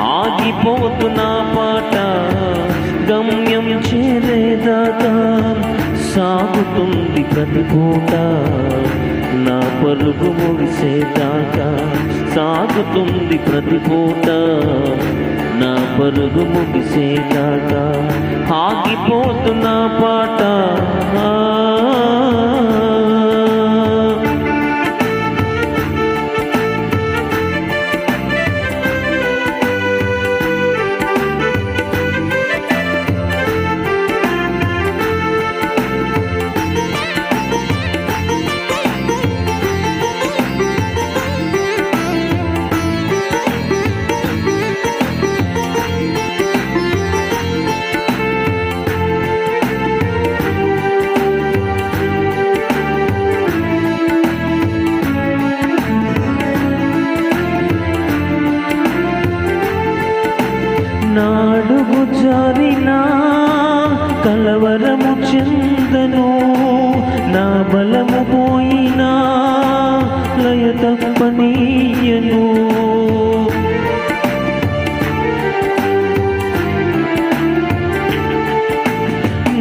ఆగిపోతున్నా పాట గమ్యం చేరేదాకా సాగుతుంది ప్రతి పూట నా పరుగు ముగిసేదాకా సాగుతుంది ప్రతి పూట నా పరుగు ముగిసేదాకా ఆగిపోతున్న పాట నాడుగు జారినా కలవరము చెందను నా బలము పోయినా లయ తప్పనీయను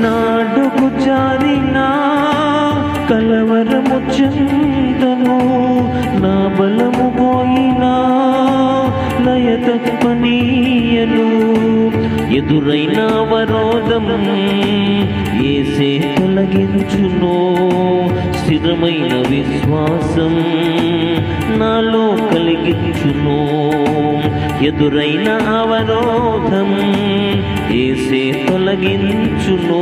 నాడుగు జారినా కలవరము చెందను నా బలము పోయినా లయ తప్పనీయను ఎదురైన అవరోధం యేసే తొలగించును స్థిరమైన విశ్వాసం నాలో కలిగించును ఎదురైన అవరోధం యేసే తొలగించును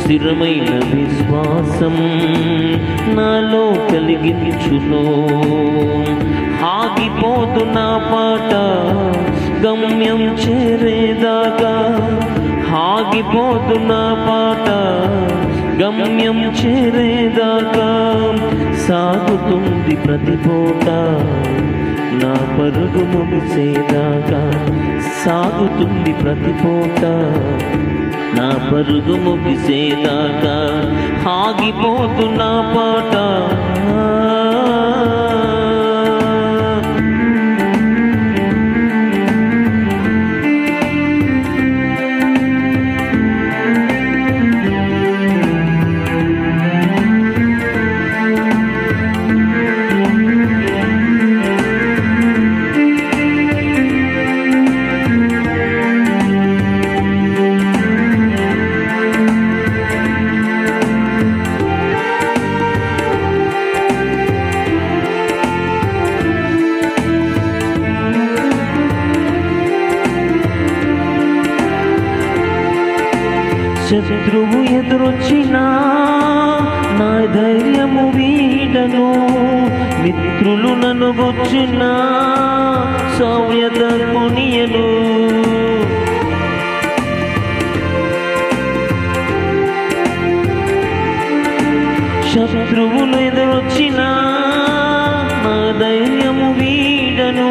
స్థిరమైన విశ్వాసం నాలో కలిగించును ఆగిపోతున్న పాట గమ్యం చేరేదాకా ఆగిపోతున్న పాట గమ్యం చేరేదాకా సాగుతుంది ప్రతి పూట నా పరుగు ముగిసేదాకా సాగుతుంది ప్రతి పూట నా పరుగు ముగిసేదాకా ఆగిపోతున్న పాట శత్రువు ఎదురొచ్చినా నా ధైర్యము వీడను మిత్రులు నన్ను గుచ్చినా సౌమ్యత కొనియను శత్రువులు ఎదురొచ్చినా నా ధైర్యము వీడను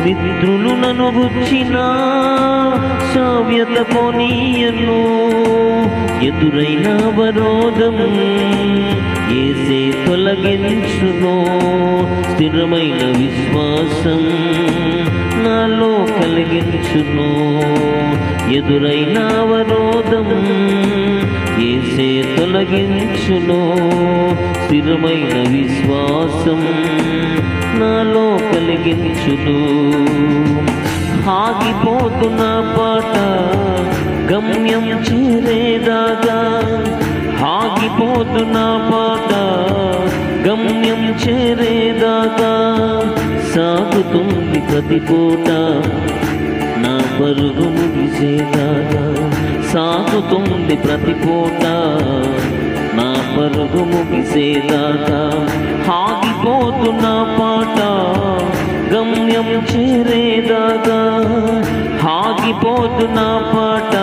మిత్రులు నన్ను గుచ్చినా సవ్యత పోనీయను ఎదురైన అవరోధం యేసే తొలగించును స్థిరమైన విశ్వాసం నాలో కలిగించును ఎదురైన అవరోధం యేసే తొలగించును స్థిరమైన విశ్వాసం నాలో కలిగించును ఆగిపోతున్న పాట గమ్యం చేరేదాకా ఆగిపోతున్న పాట గమ్యం చేరేదాకా సాగుతుంది ప్రతి పూట నా పరుగు ముగిసేదాకా సాగుతుంది ప్రతి పూట నా పరుగు ముగిసేదాకా ఆగిపోతున్న పాట గమ్యం చేరేదాకా ఆగిపోతున్న పాట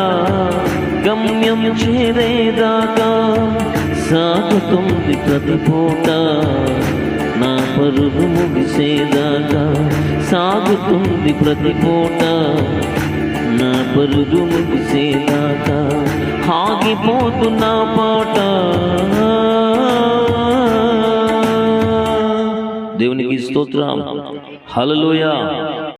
గమ్యం చేరేదాకా సాగుతుంది ప్రతి పూట నా పరుగు ముగిసేదాకా సాగుతుంది ప్రతి పూట నా పరుగు ముగిసేదాకా ఆగిపోతున్న పాట. దేవునికి స్తోత్రం. హల్లెలూయా.